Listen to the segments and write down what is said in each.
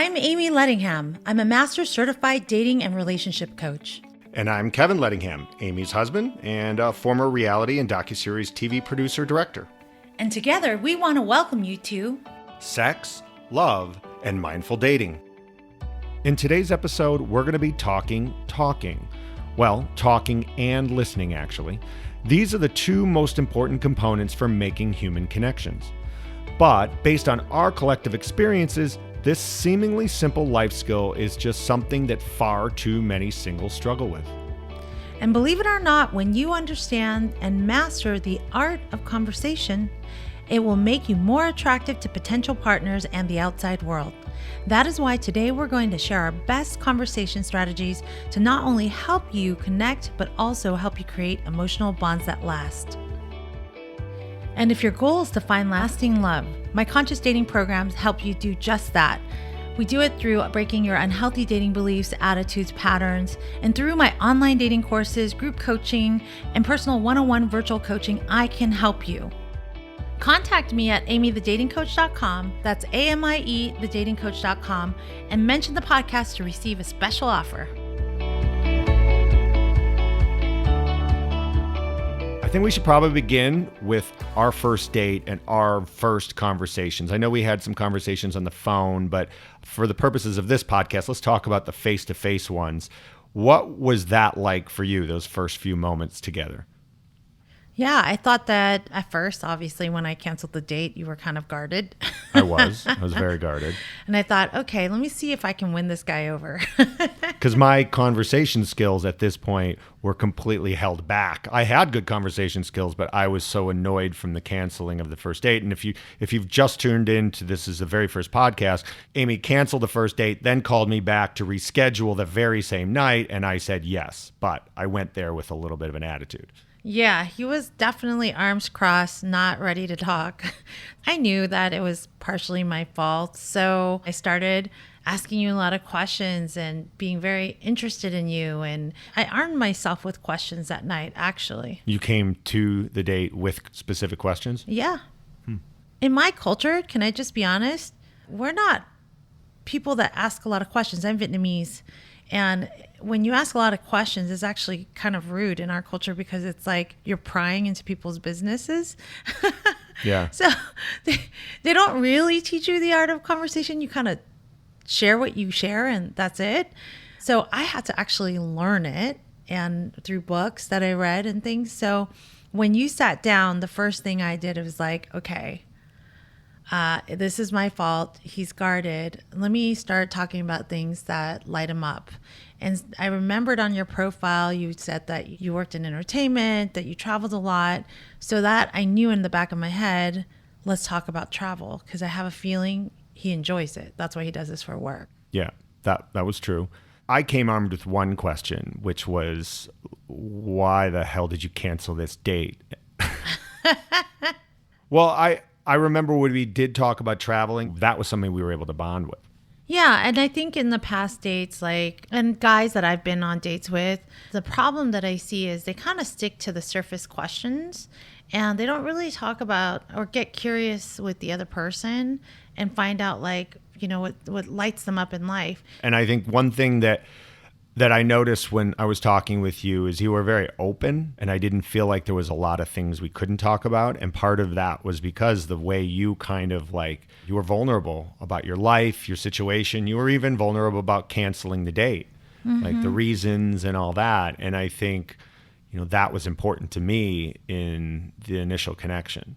I'm Amie Lettingham. I'm a master certified dating and relationship coach. And I'm Kevin Lettingham, Amie's husband and a former reality and docuseries TV producer-director. And together, we want to welcome you to Sex, Love, and Mindful Dating. In today's episode, we're going to be talking. Well, talking and listening, actually. These are the two most important components for making human connections. But based on our collective experiences, this seemingly simple life skill is just something that far too many singles struggle with. And believe it or not, when you understand and master the art of conversation, it will make you more attractive to potential partners and the outside world. That is why today we're going to share our best conversation strategies to not only help you connect, but also help you create emotional bonds that last. And if your goal is to find lasting love, my conscious dating programs help you do just that. We do it through breaking your unhealthy dating beliefs, attitudes, patterns, and through my online dating courses, group coaching, and personal one-on-one virtual coaching, I can help you. Contact me at amiethedatingcoach.com, that's AMIE thedatingcoach.com, and mention the podcast to receive a special offer. I think we should probably begin with our first date and our first conversations. I know we had some conversations on the phone, but for the purposes of this podcast, let's talk about the face-to-face ones. What was that like for you, those first few moments together? Yeah, I thought that at first, obviously, when I canceled the date, you were kind of guarded. I was very guarded. And I thought, okay, let me see if I can win this guy over. Because my conversation skills at this point were completely held back. I had good conversation skills, but I was so annoyed from the canceling of the first date. And if you've just tuned in to this is the very first podcast, Amie canceled the first date, then called me back to reschedule the very same night. And I said yes, but I went there with a little bit of an attitude. Yeah, he was definitely arms crossed, not ready to talk. I knew that it was partially my fault, so I started asking you a lot of questions and being very interested in you, and I armed myself with questions that night, actually. You came to the date with specific questions? Yeah. In my culture, can I just be honest, we're not people that ask a lot of questions. I'm Vietnamese. And when you ask a lot of questions, it's actually kind of rude in our culture because it's like you're prying into people's businesses. Yeah. So they don't really teach you the art of conversation. You kind of share what you share and that's it. So I had to actually learn it and through books that I read and things. So when you sat down, the first thing I did was like, okay, this is my fault. He's guarded. Let me start talking about things that light him up. And I remembered on your profile, you said that you worked in entertainment, that you traveled a lot. So that I knew in the back of my head, let's talk about travel because I have a feeling he enjoys it. That's why he does this for work. Yeah, that was true. I came armed with one question, which was, why the hell did you cancel this date? Well, I remember when we did talk about traveling, that was something we were able to bond with. Yeah, and I think in the past dates, and guys that I've been on dates with, the problem that I see is they kind of stick to the surface questions and they don't really talk about or get curious with the other person and find out what lights them up in life. And I think one thing that I noticed when I was talking with you is you were very open and I didn't feel like there was a lot of things we couldn't talk about. And part of that was because the way you kind of you were vulnerable about your life, your situation. You were even vulnerable about canceling the date, like the reasons and all that. And I think, that was important to me in the initial connection.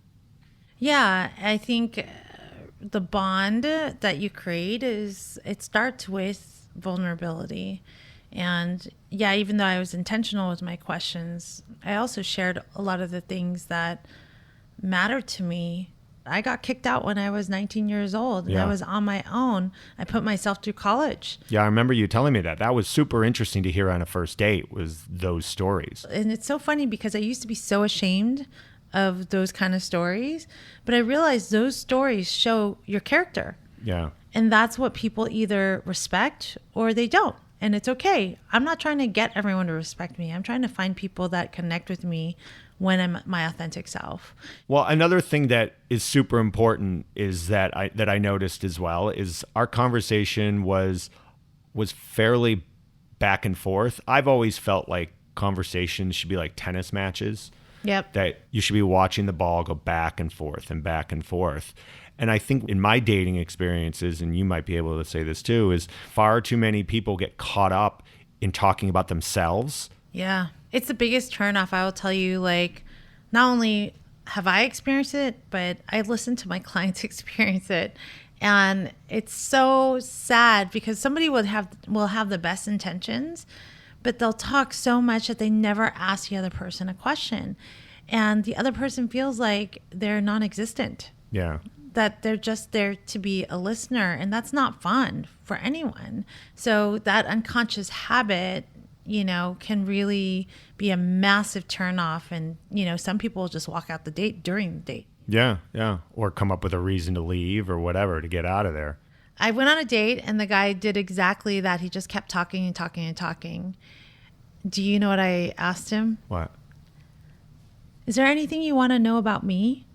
Yeah, I think the bond that you create it starts with vulnerability. And yeah, even though I was intentional with my questions, I also shared a lot of the things that mattered to me. I got kicked out when I was 19 years old and I was on my own. I put myself through college. Yeah, I remember you telling me that. That was super interesting to hear on a first date was those stories. And it's so funny because I used to be so ashamed of those kind of stories, but I realized those stories show your character. Yeah. And that's what people either respect or they don't. And it's okay. I'm not trying to get everyone to respect me. I'm trying to find people that connect with me when I'm my authentic self. Well, another thing that is super important is that I noticed as well is our conversation was fairly back and forth. I've always felt like conversations should be like tennis matches. Yep. That you should be watching the ball go back and forth and back and forth. And I think in my dating experiences, and you might be able to say this too, is far too many people get caught up in talking about themselves. Yeah. It's the biggest turnoff. I will tell you, like, not only have I experienced it, but I listen to my clients experience it. And it's so sad because somebody will have the best intentions, but they'll talk so much that they never ask the other person a question. And the other person feels like they're non-existent. Yeah. That they're just there to be a listener. And that's not fun for anyone. So that unconscious habit, can really be a massive turnoff. And, some people just walk out the date during the date. Yeah. Yeah. Or come up with a reason to leave or whatever to get out of there. I went on a date and the guy did exactly that. He just kept talking and talking and talking. Do you know what I asked him? What? Is there anything you want to know about me?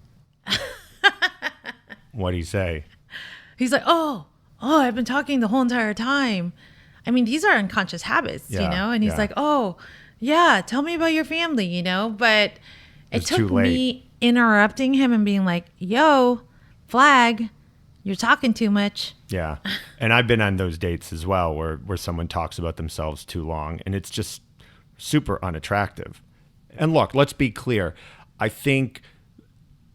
What'd he say? He's like, oh, I've been talking the whole entire time. I mean, these are unconscious habits, And he's like, oh, yeah, tell me about your family, But it took me interrupting him and being like, yo, flag, you're talking too much. Yeah. And I've been on those dates as well where someone talks about themselves too long and it's just super unattractive. And look, let's be clear. I think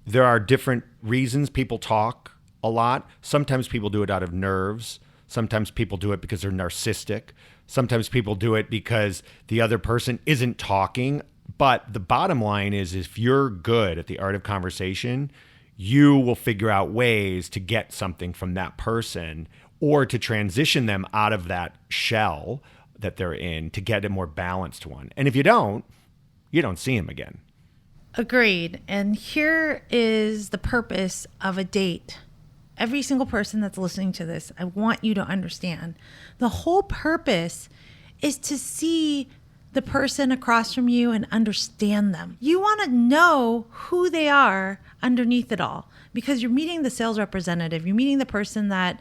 there are different reasons people talk a lot. Sometimes people do it out of nerves. Sometimes people do it because they're narcissistic. Sometimes people do it because the other person isn't talking. But the bottom line is if you're good at the art of conversation, you will figure out ways to get something from that person or to transition them out of that shell that they're in to get a more balanced one. And if you don't see them again. Agreed. And here is the purpose of a date. Every single person that's listening to this, I want you to understand. The whole purpose is to see the person across from you and understand them. You want to know who they are underneath it all because you're meeting the sales representative. You're meeting the person that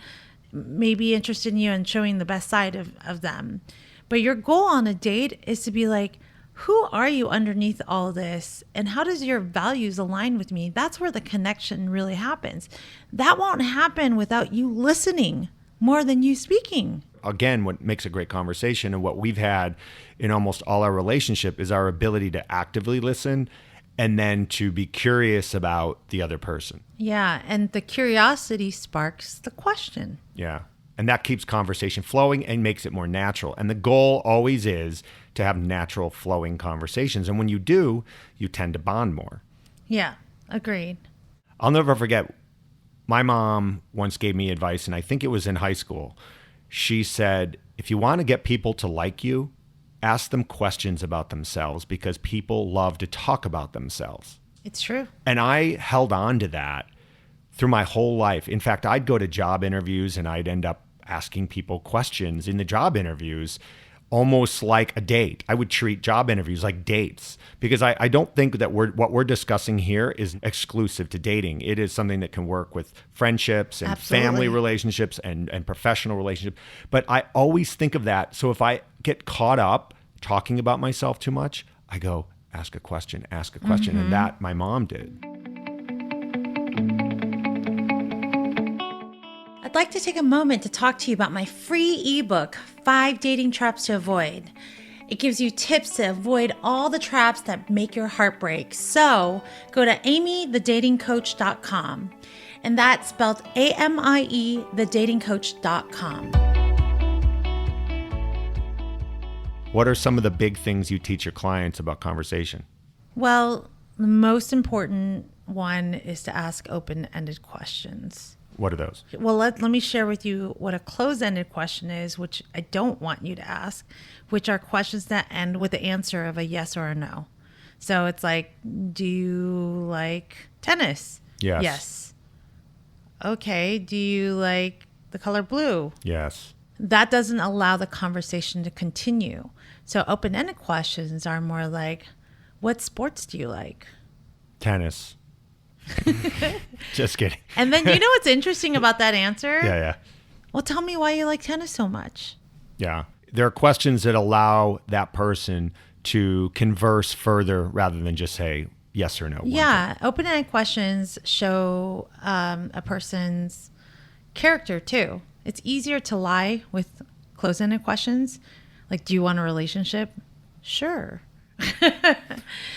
may be interested in you and showing the best side of them. But your goal on a date is to be like, who are you underneath all this? And how does your values align with me? That's where the connection really happens. That won't happen without you listening more than you speaking. Again, what makes a great conversation and what we've had in almost all our relationship is our ability to actively listen and then to be curious about the other person. Yeah, and the curiosity sparks the question. Yeah, and that keeps conversation flowing and makes it more natural. And the goal always is to have natural flowing conversations. And when you do, you tend to bond more. Yeah, agreed. I'll never forget, my mom once gave me advice, and I think it was in high school. She said, if you want to get people to like you, ask them questions about themselves because people love to talk about themselves. It's true. And I held on to that through my whole life. In fact, I'd go to job interviews and I'd end up asking people questions in the job interviews, almost like a date. I would treat job interviews like dates because I don't think that what we're discussing here is exclusive to dating. It is something that can work with friendships and Absolutely. family relationships and professional relationships. But I always think of that. So if I get caught up talking about myself too much, I go, ask a question. Mm-hmm. And that my mom did. I'd like to take a moment to talk to you about my free ebook, 5 Dating Traps to Avoid. It gives you tips to avoid all the traps that make your heart break. So go to amiethedatingcoach.com, and that's spelled AMIE, thedatingcoach.com. What are some of the big things you teach your clients about conversation? Well, the most important one is to ask open-ended questions. What are those? Well, let me share with you what a closed-ended question is, which I don't want you to ask, which are questions that end with the answer of a yes or a no. So it's like, do you like tennis? Yes. Yes. Okay. Do you like the color blue? Yes. That doesn't allow the conversation to continue. So open-ended questions are more like, What sports do you like? Tennis. Just kidding. And then you know what's interesting about that answer? Yeah. Well, tell me why you like tennis so much. Yeah. There are questions that allow that person to converse further rather than just say yes or no. Yeah. Open-ended questions show a person's character too. It's easier to lie with closed-ended questions. Like, do you want a relationship? Sure.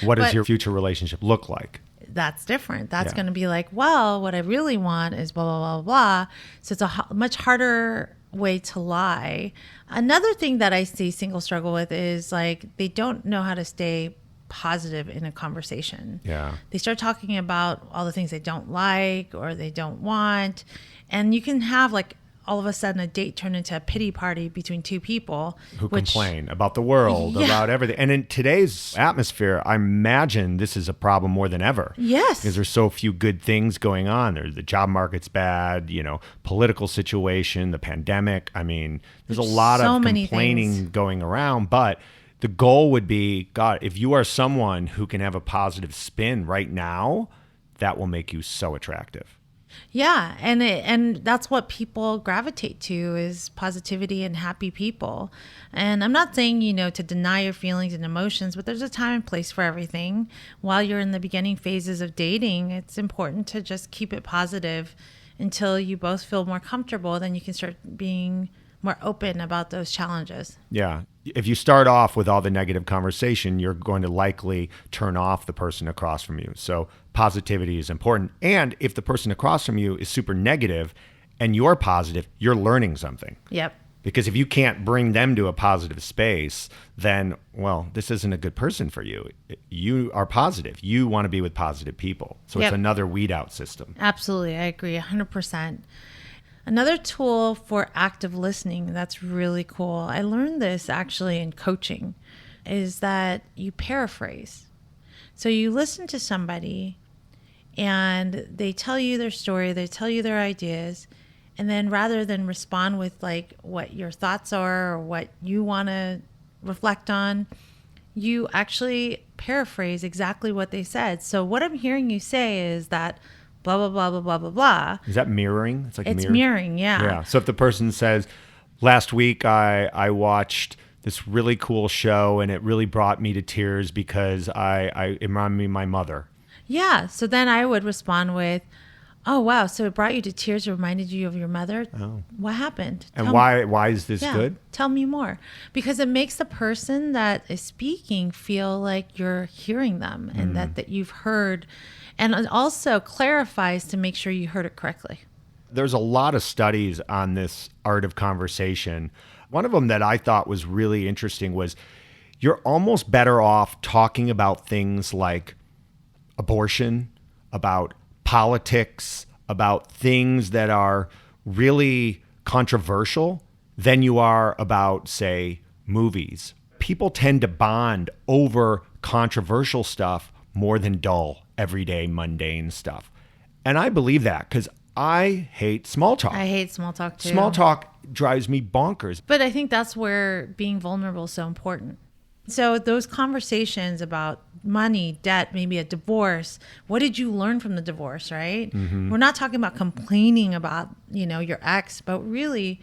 What does your future relationship look like? That's different. That's going to be like, well, what I really want is blah, blah, blah, blah. So it's a much harder way to lie. Another thing that I see singles struggle with is like they don't know how to stay positive in a conversation. Yeah. They start talking about all the things they don't like or they don't want. And you can have like all of a sudden a date turn into a pity party between two people who complain about the world, about everything. And in today's atmosphere, I imagine this is a problem more than ever. Yes. Because there's so few good things going on. The job market's bad, political situation, the pandemic. I mean, there's a lot of complaining going around, but the goal would be, God, if you are someone who can have a positive spin right now, that will make you so attractive. Yeah, and that's what people gravitate to is positivity and happy people. And I'm not saying, to deny your feelings and emotions, but there's a time and place for everything. While you're in the beginning phases of dating, it's important to just keep it positive until you both feel more comfortable. Then you can start being more open about those challenges. Yeah. If you start off with all the negative conversation, you're going to likely turn off the person across from you. So positivity is important. And if the person across from you is super negative and you're positive, you're learning something. Yep. Because if you can't bring them to a positive space, then, well, this isn't a good person for you. You are positive. You want to be with positive people. So it's another weed out system. Absolutely. I agree 100%. Another tool for active listening that's really cool, I learned this actually in coaching, is that you paraphrase. So you listen to somebody and they tell you their story, they tell you their ideas, and then rather than respond with like what your thoughts are or what you want to reflect on, you actually paraphrase exactly what they said. So what I'm hearing you say is that blah, blah, blah, blah, blah, blah, blah. Is that mirroring? It's mirroring, yeah. Yeah. So if the person says, last week I watched this really cool show and it really brought me to tears because it reminded me of my mother. Yeah. So then I would respond with, oh, wow. So it brought you to tears, it reminded you of your mother. Oh. What happened? And why is this good? Tell me more. Because it makes the person that is speaking feel like you're hearing them and that you've heard. And it also clarifies to make sure you heard it correctly. There's a lot of studies on this art of conversation. One of them that I thought was really interesting was you're almost better off talking about things like abortion, about politics, about things that are really controversial than you are about, say, movies. People tend to bond over controversial stuff more than dull, everyday, mundane stuff. And I believe that because I hate small talk. I hate small talk too. Small talk drives me bonkers. But I think that's where being vulnerable is so important. So those conversations about money, debt, maybe a divorce, what did you learn from the divorce, right? Mm-hmm. We're not talking about complaining about, your ex, but really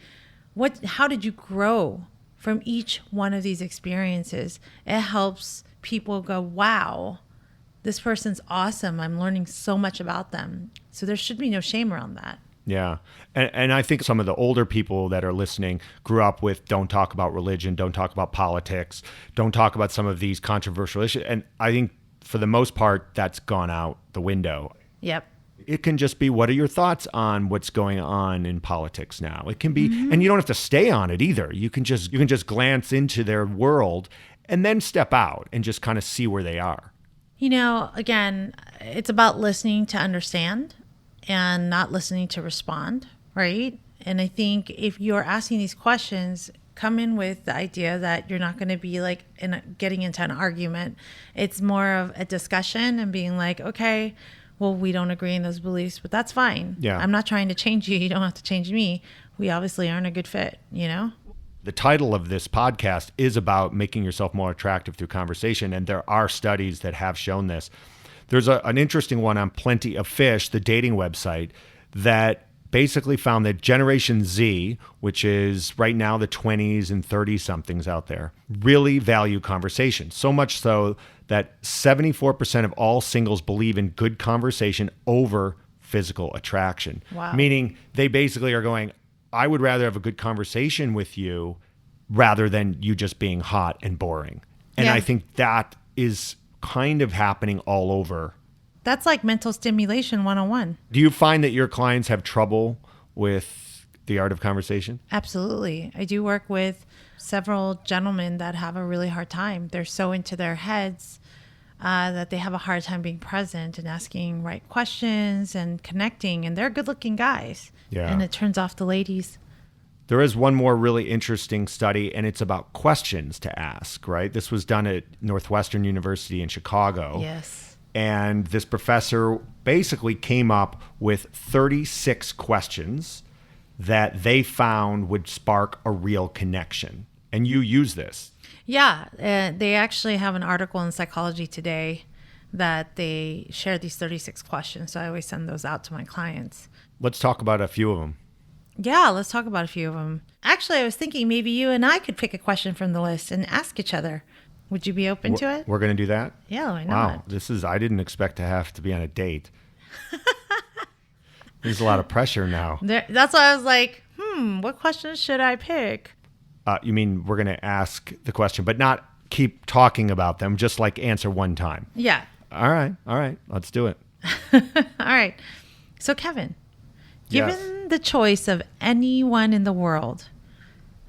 how did you grow from each one of these experiences? It helps people go, wow, this person's awesome. I'm learning so much about them. So there should be no shame around that. Yeah. And I think some of the older people that are listening grew up with don't talk about religion, don't talk about politics, don't talk about some of these controversial issues. And I think for the most part, that's gone out the window. Yep. It can just be, what are your thoughts on what's going on in politics now? It can be, and you don't have to stay on it either. You can just glance into their world and then step out and just kind of see where they are. Again, it's about listening to understand and not listening to respond, right? And I think if you're asking these questions, come in with the idea that you're not going to be like getting into an argument. It's more of a discussion and being like, okay, well, we don't agree in those beliefs, but that's fine. Yeah. I'm not trying to change you. You don't have to change me. We obviously aren't a good fit, The title of this podcast is about making yourself more attractive through conversation, and there are studies that have shown this. There's an interesting one on Plenty of Fish, the dating website, that basically found that Generation Z, which is right now the 20s and 30-somethings out there, really value conversation. So much so that 74% of all singles believe in good conversation over physical attraction. Wow. Meaning they basically are going, I would rather have a good conversation with you rather than you just being hot and boring. And Yeah. I think that is kind of happening all over. That's like mental stimulation 101. Do you find that your clients have trouble with the art of conversation? Absolutely. I do work with several gentlemen that have a really hard time. They're so into their heads that they have a hard time being present and asking right questions and connecting. And they're good-looking guys. Yeah. And it turns off the ladies. There is one more really interesting study, and it's about questions to ask, right? This was done at Northwestern University in Chicago. Yes. And this professor basically came up with 36 questions that they found would spark a real connection. And you use this. Yeah. They actually have an article in Psychology Today that they share these 36 questions. So I always send those out to my clients. Let's talk about a few of them. Yeah, let's talk about a few of them. Actually, I was thinking maybe you and I could pick a question from the list and ask each other. Would you be open to it? We're going to do that? Yeah, why not? Wow, I didn't expect to have to be on a date. There's a lot of pressure now. That's why I was like, what questions should I pick? You mean we're going to ask the question, but not keep talking about them, just like answer one time? Yeah. All right. Let's do it. All right. So, Kevin, Yes. given the choice of anyone in the world,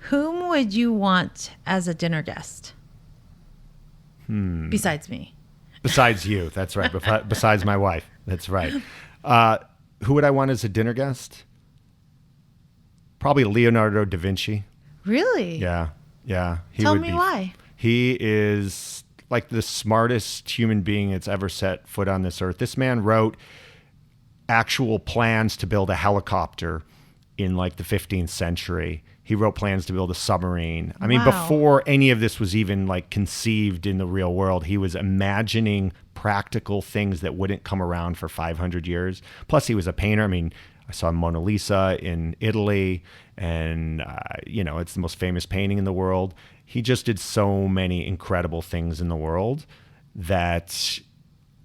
whom would you want as a dinner guest? Besides me. Besides you, that's right. Besides my wife, that's right. Who would I want as a dinner guest? Probably Leonardo da Vinci. Really? Yeah. Tell me why. He is like the smartest human being that's ever set foot on this earth. This man wrote actual plans to build a helicopter in like the 15th century. He wrote plans to build a submarine. I mean, Wow. before any of this was even like conceived in the real world, he was imagining practical things that wouldn't come around for 500 years. Plus, he was a painter. I mean, I saw Mona Lisa in Italy, and, it's the most famous painting in the world. He just did so many incredible things in the world that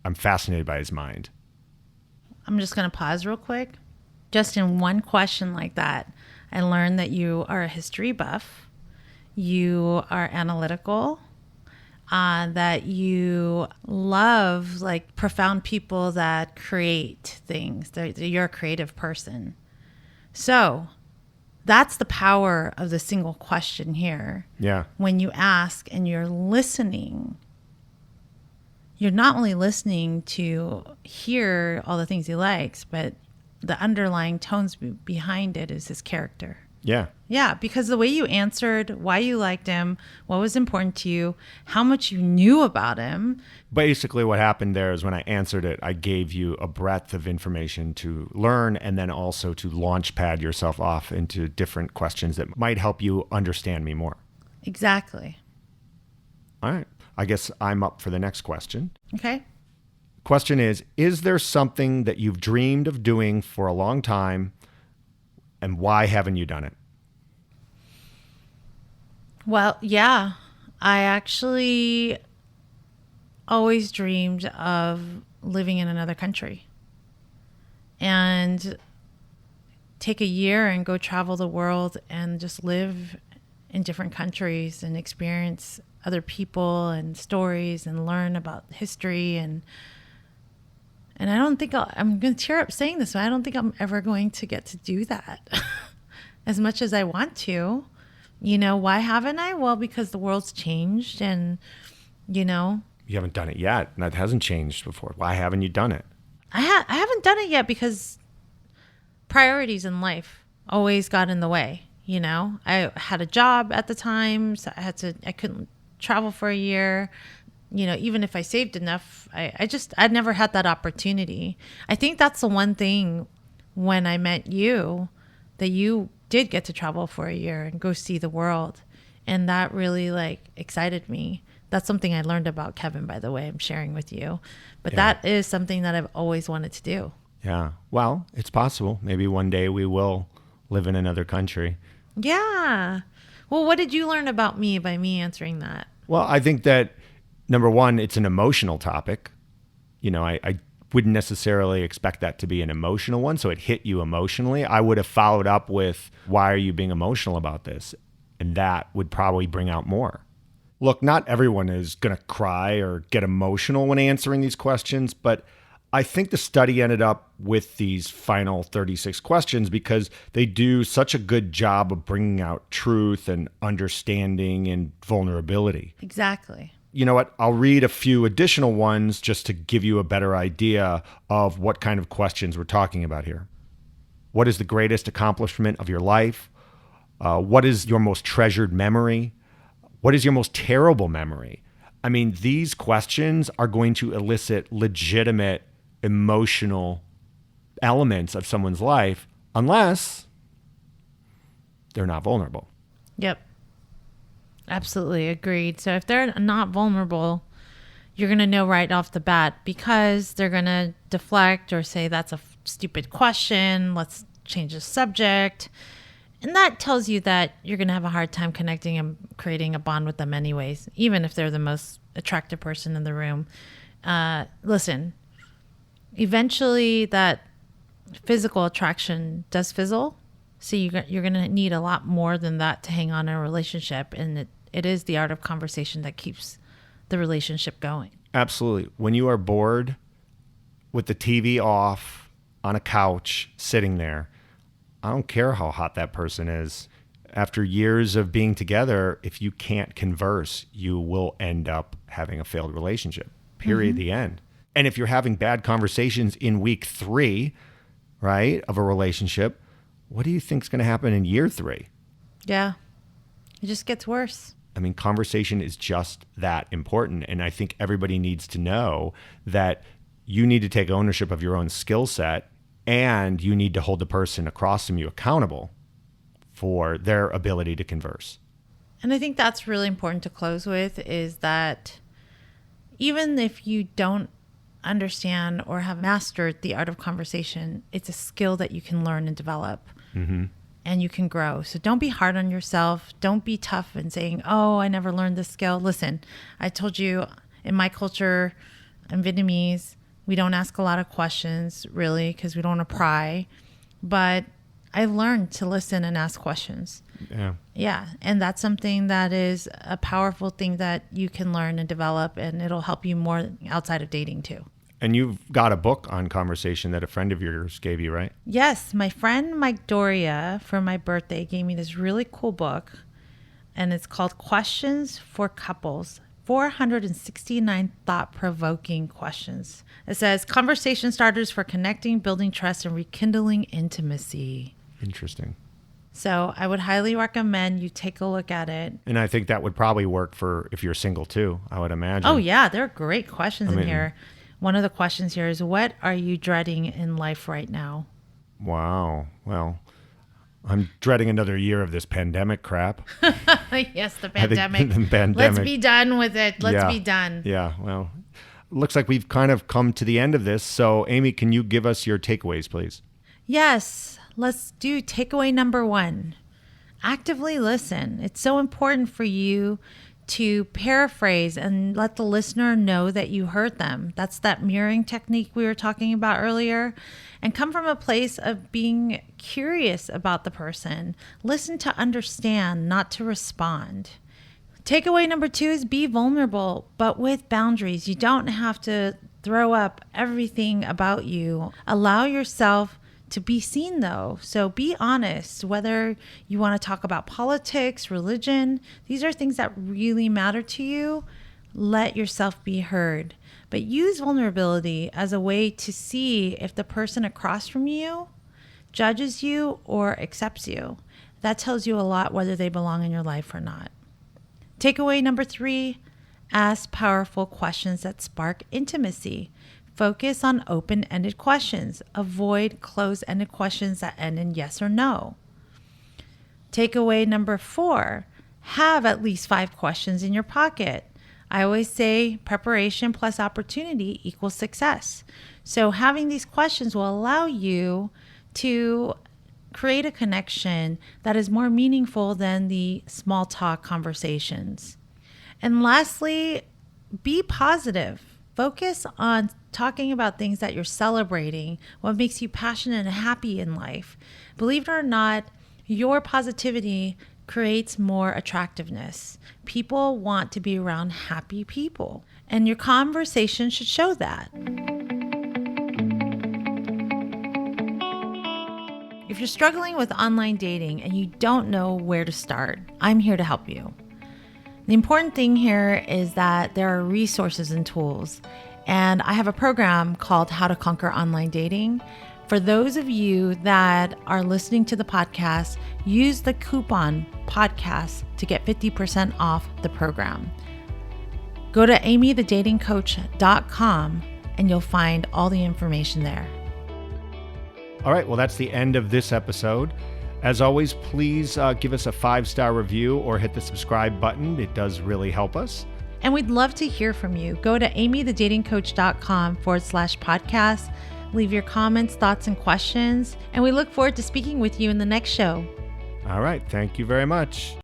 I'm fascinated by his mind. I'm just going to pause real quick. Just in one question like that, I learned that you are a history buff, you are analytical, that you love like profound people that create things. You're a creative person. So that's the power of the single question here. Yeah. When you ask and you're listening, you're not only listening to hear all the things he likes, but the underlying tones behind it is his character. Yeah. Yeah, because the way you answered, why you liked him, what was important to you, how much you knew about him. Basically, what happened there is when I answered it, I gave you a breadth of information to learn and then also to launch pad yourself off into different questions that might help you understand me more. Exactly. All right. I guess I'm up for the next question. Okay. Question is there something that you've dreamed of doing for a long time, and why haven't you done it? Well, yeah, I actually always dreamed of living in another country and take a year and go travel the world and just live in different countries and experience other people and stories and learn about history. And I don't think I'm going to tear up saying this, but I don't think I'm ever going to get to do that as much as I want to. Why haven't I? Well, because the world's changed and, You haven't done it yet, and that hasn't changed before. Why haven't you done it? I haven't done it yet because priorities in life always got in the way. I had a job at the time, so I couldn't travel for a year. Even if I saved enough, I'd never had that opportunity. I think that's the one thing when I met you, that you did get to travel for a year and go see the world. And that really excited me. That's something I learned about Kevin, by the way, I'm sharing with you. But that is something that I've always wanted to do. Yeah. Well, it's possible. Maybe one day we will live in another country. Yeah. Well, what did you learn about me by me answering that? Well, I think that, number one, it's an emotional topic. I wouldn't necessarily expect that to be an emotional one, so it hit you emotionally. I would have followed up with, why are you being emotional about this? And that would probably bring out more. Look, not everyone is going to cry or get emotional when answering these questions, but I think the study ended up with these final 36 questions because they do such a good job of bringing out truth and understanding and vulnerability. Exactly. You know what? I'll read a few additional ones just to give you a better idea of what kind of questions we're talking about here. What is the greatest accomplishment of your life? What is your most treasured memory? What is your most terrible memory? I mean, these questions are going to elicit legitimate emotional elements of someone's life unless they're not vulnerable. Yep. Absolutely agreed. So if they're not vulnerable, you're going to know right off the bat because they're going to deflect or say that's a stupid question. Let's change the subject. And that tells you that you're going to have a hard time connecting and creating a bond with them anyways, even if they're the most attractive person in the room. Listen, eventually that physical attraction does fizzle. So you're going to need a lot more than that to hang on in a relationship. And it is the art of conversation that keeps the relationship going. Absolutely. When you are bored with the TV off on a couch sitting there, I don't care how hot that person is. After years of being together, if you can't converse, you will end up having a failed relationship. Period. The end. And if you're having bad conversations in week 3, right, of a relationship, what do you think is going to happen in year 3? Yeah. It just gets worse. I mean, conversation is just that important. And I think everybody needs to know that you need to take ownership of your own skill set. And you need to hold the person across from you accountable for their ability to converse. And I think that's really important to close with is that even if you don't understand or have mastered the art of conversation, it's a skill that you can learn and develop and you can grow. So don't be hard on yourself. Don't be tough and saying, oh, I never learned this skill. Listen, I told you in my culture, I'm Vietnamese. We don't ask a lot of questions, really, because we don't want to pry. But I learned to listen and ask questions. Yeah. And that's something that is a powerful thing that you can learn and develop, and it'll help you more outside of dating, too. And you've got a book on conversation that a friend of yours gave you, right? Yes. My friend Mike Doria, for my birthday, gave me this really cool book, and it's called Questions for Couples. 469 thought-provoking questions. It says, conversation starters for connecting, building trust, and rekindling intimacy. Interesting. So I would highly recommend you take a look at it. And I think that would probably work for if you're single too, I would imagine. Oh, yeah. There are great questions in here. One of the questions here is, what are you dreading in life right now? Wow. Well, I'm dreading another year of this pandemic crap. Yes, the pandemic. The pandemic. Let's be done with it. Let's be done. Yeah, well, looks like we've kind of come to the end of this. So, Amie, can you give us your takeaways, please? Yes, let's do takeaway number 1. Actively listen. It's so important for you to paraphrase and let the listener know that you heard them. That's that mirroring technique we were talking about earlier. And come from a place of being curious about the person. Listen to understand, not to respond. Takeaway number 2 is be vulnerable, but with boundaries. You don't have to throw up everything about you. Allow yourself to be seen, though. So be honest, whether you want to talk about politics, religion, these are things that really matter to you. Let yourself be heard. But use vulnerability as a way to see if the person across from you judges you or accepts you. That tells you a lot whether they belong in your life or not. Takeaway number 3, ask powerful questions that spark intimacy. Focus on open-ended questions. Avoid closed-ended questions that end in yes or no. Takeaway number 4, have at least 5 questions in your pocket. I always say preparation plus opportunity equals success. So having these questions will allow you to create a connection that is more meaningful than the small talk conversations. And lastly, be positive. Focus on talking about things that you're celebrating, what makes you passionate and happy in life. Believe it or not, your positivity creates more attractiveness. People want to be around happy people, and your conversation should show that. If you're struggling with online dating and you don't know where to start, I'm here to help you. The important thing here is that there are resources and tools, and I have a program called How to Conquer Online Dating. For those of you that are listening to the podcast, use the coupon podcast to get 50% off the program. Go to amiethedatingcoach.com and you'll find all the information there. All right, well, that's the end of this episode. As always, please give us a 5-star review or hit the subscribe button. It does really help us. And we'd love to hear from you. Go to amiethedatingcoach.com/podcast. Leave your comments, thoughts, and questions. And we look forward to speaking with you in the next show. All right, thank you very much.